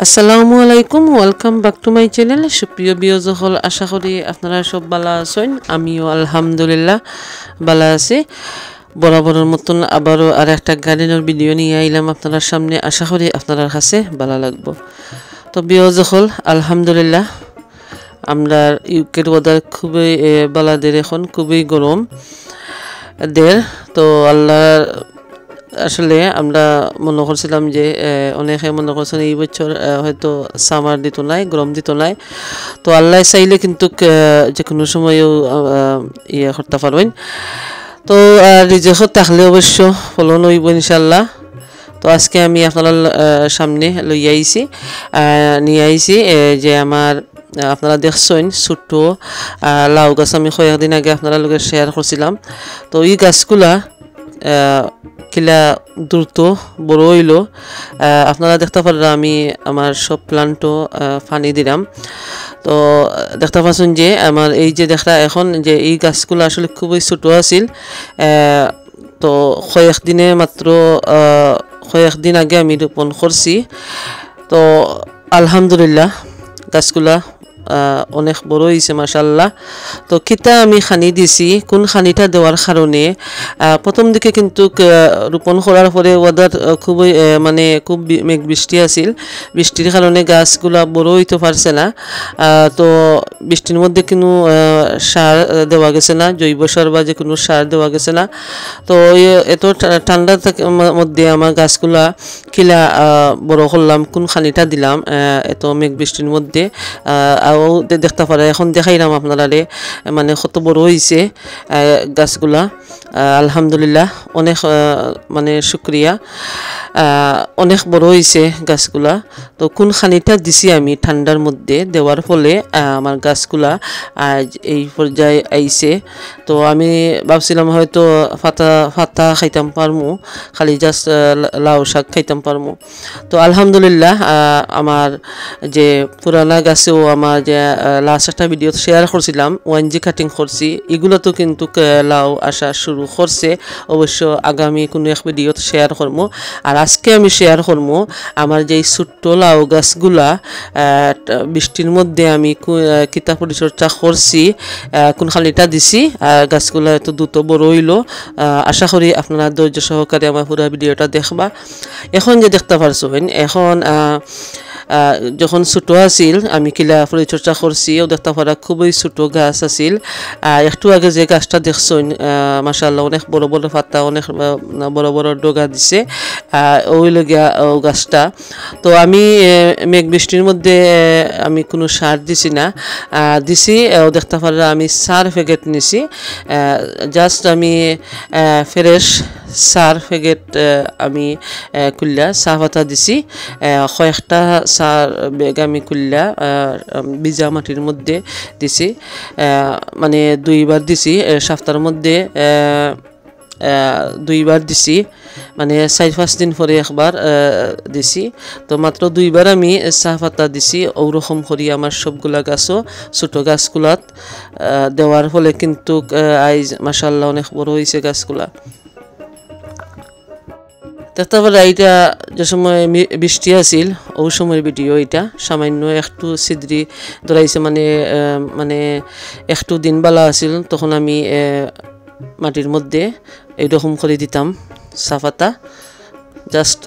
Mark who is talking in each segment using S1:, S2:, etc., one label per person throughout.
S1: আসসালামু আলাইকুম, welcome back to my channel. সুপ্রিয় বিয়জহল, আশা করি আপনারা সব ভালো আছেন। আমিও আলহামদুলিল্লাহ ভালো আছি। বরাবরের মতন আবারও আর একটা গার্ডেনের ভিডিও নিয়ে আইলাম আপনার সামনে। আশা করি আপনার কাছে ভালো লাগবে। তো বিয়জহল, আলহামদুলিল্লাহ আমরা ইউকের ওয়েদার খুবই বালাদের, এখন খুবই গরম দের। তো আল্লাহ আসলে আমরা মনে করছিলাম যে অনেকে মনে করছেন এই বছর হয়তো সামার দিত নাই, গরম দিত নাই। তো আল্লাহ চাইলে কিন্তু যে কোনো সময়ও ইয়ে করতে পারবেন। তো রিজেক্ট থাকলে অবশ্য ফলন হইব ইনশাল্লাহ। তো আজকে আমি আপনার সামনে নিয়ে আইছি যে আমার আপনারা দেখছেন ছোট্ট লাউ গাছ আমি কয়েকদিন আগে আপনারা লোকের শেয়ার করছিলাম। তো এই গাছগুলা কিলা দ্রুত বড় হইল। আপনারা দেখতে পারেন আমি আমার সব প্লান্টও পানি দিলাম। তো দেখতে পাচ্ছেন যে আমার এই যে দেখা এখন যে এই গাছগুলো আসলে খুবই ছোট আছিল। তো কয়েকদিন আগে আমি রোপণ করছি। তো আলহামদুলিল্লাহ গাছগুলা অনেক বড় হয়েছে মাশাআল্লাহ। তো কিতা আমি খানি দিছি, কোন খানিটা দেওয়ার কারণে প্রথম দিকে কিন্তু রোপণ করার পরে ওয়েদার খুবই খুব মেঘ বৃষ্টি আছিল। বৃষ্টির কারণে গাছগুলা বড় হইতে পারছে না। তো বৃষ্টির মধ্যে কোনো সার দেওয়া গেছে না, জৈব সার বা যে কোনো সার দেওয়া গেছে না। তো এত ঠান্ডার মধ্যে আমার গাছগুলা কিলা বড় করলাম, কোন খানিটা দিলাম এত মেঘ বৃষ্টির মধ্যে। দেখতে পারে এখন দেখাইলাম আপনারা কত বড় হয়েছে গাছগুলা। আলহামদুলিল্লাহ অনেক শুক্রিয়া, অনেক বড় হয়েছে গাছগুলা। তো কোন খানিটা দিছি আমি ঠান্ডার মধ্যে দেওয়ার ফলে আমার গাছগুলা আজ এই পর্যায়ে আইছে। তো আমি ভাবছিলাম হয়তো ফাতা খাইতাম পারমু, খালি জাস্ট লাউ শাক খাইতাম পারমু। তো আলহামদুলিল্লাহ আমার যে পুরানা গাছেও আমার যে লাস্ট একটা ভিডিও শেয়ার করছিলাম 1G কাটিং করছি, এগুলো তো কিন্তু লাউ আসা শুরু করছে। অবশ্য আগামী কোনো এক ভিডিও শেয়ার করবো। আর আজকে আমি শেয়ার করবো আমার যে ছোট্ট লাউ গাছগুলা বৃষ্টির মধ্যে আমি কিতা পরিচর্যা করছি, কোন খালিটা দিছি, গাছগুলা এত দ্রুত বড় হইল। আশা করি আপনারা ধৈর্য সহকারে আমার পুরো ভিডিওটা দেখবা। এখন যে দেখতে পারছেন, এখন যখন ছোটো আছিল আমি কিলা পরিচর্যা করছি, ও দেখতে পারা খুবই ছোটো গাছ আছিল। একটু আগে যে গাছটা দেখছেন মাশাআল্লাহ অনেক বড় বড় পাতা, অনেক বড় বড় ডগা দিছে ওই লগিয়া ও গাছটা। তো আমি মেঘ বৃষ্টির মধ্যে আমি কোনো সার দিছি না, দিছি দেখতে পারা আমি 4 প্যাকেট নিছি। জাস্ট আমি ফ্রেশ 4 প্যাকেট আমি কুল্লা চা পাতা দিছি। কয়েকটা সার বেগ আমি কুল্লা ভিজা মাটির মধ্যে দিছি, 2বার দিছি সপ্তাহের মধ্যে, 2বার দিছি, 4-5 দিন পরে একবার দিছি। তো মাত্র 2বার আমি চা পাতা দিছি। ওরকম করি আমার সবগুলা গাছও ছোটো গাছগুলাত দেওয়ার ফলে কিন্তু আইজ মাশাআল্লাহ অনেক বড় হয়েছে গাছগুলা। দেখতে পারে এইটা যে সময় বৃষ্টি আছিল ওই সময়ের ভিডিও, এটা সামান্য একটু ছিদ্রি ধরাইছে, একটু দিন বেলা আছিল। তখন আমি মাটির মধ্যে এইরকম করে দিতাম চাপাতা, জাস্ট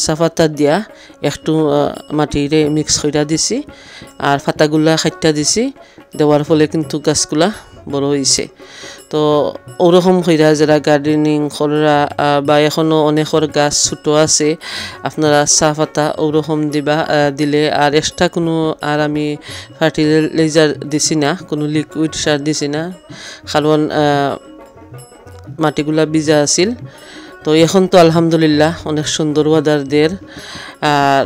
S1: চাপাতা দিয়া একটু মাটিরে মিক্স করে দিছি আর পাতাগুলা খাইটা দিছি। দেওয়ার ফলে কিন্তু গাছগুলা বড় হয়েছে। তো ওরকম কইরা যারা গার্ডেনিং করা বা এখনও অনেকের গাছ ছোটো আছে, আপনারা চা পাতা ওরকম দিলে আর এক্সট্রা কোনো আর আমি ফার্টিলাইজার দিছি না, কোনো লিকুইড সার দিছি না, কারণ মাটিগুলা ভিজা আছিল। তো এখন তো আলহামদুলিল্লাহ অনেক সুন্দর ওয়েদারদের। আর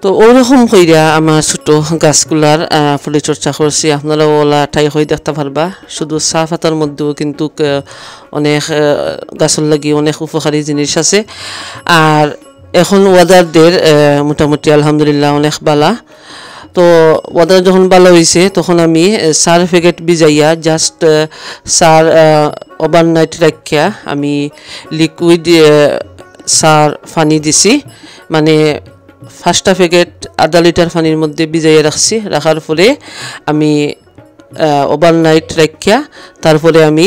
S1: তো ওরকম কইরা আমার ছোট গাছগুলার পরিচর্যা করছি। আপনারা ওলা ঠাই হয়ে দেখতে পারবা। শুধু চা পাতার মধ্যেও কিন্তু অনেক গাছের লাগি অনেক উপকারী জিনিস আছে। আর এখন ওয়েদারদের মোটামুটি আলহামদুলিল্লাহ অনেক বালা। তো ওদের যখন ভালো হয়েছে তখন আমি সার প্যাকেট ভিজাইয়া জাস্ট সার ওভারনাইট রাখিয়া আমি লিকুইড সার পানি দিছি, মানে 5টা প্যাকেট আধা লিটার পানির মধ্যে ভিজাইয়া রাখছি। রাখার পরে আমি ওভারনাইট রাখিয়া তারপরে আমি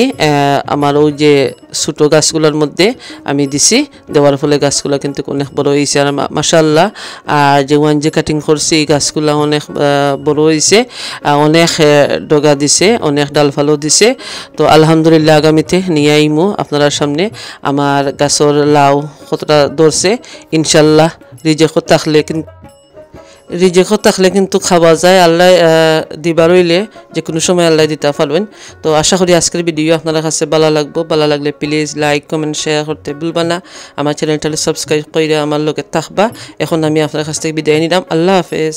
S1: আমার ওই যে ছোটো গাছগুলোর মধ্যে আমি দিছি। দেওয়ার ফলে গাছগুলো কিন্তু অনেক বড় হয়েছে। আর মাশাআল্লাহ যে ওয়ান যে কাটিং করছি এই গাছগুলো অনেক বড় হয়েছে, অনেক ডগা দিছে, অনেক ডালফালও দিছে। তো আলহামদুলিল্লাহ আগামীতে নিয়ে আইমু আপনার সামনে আমার গাছের লাউ কতটা ধরছে। ইনশাল্লাহ রিজেকও থাকলে কিন্তু খাওয়া যায়, আল্লাহ দিবার হইলে যে কোনো সময় আল্লাহ দিতে পারবেন। তো আশা করি আজকের ভিডিও আপনার কাছে ভালো লাগবো। ভালো লাগলে প্লিজ লাইক কমেন্ট শেয়ার করতে ভুলবা না। আমার চ্যানেলটা সাবস্ক্রাইব করে আমার লোকে থাকবা। এখন আমি আপনার কাছ থেকে বিদায় নিলাম। আল্লাহ হাফেজ।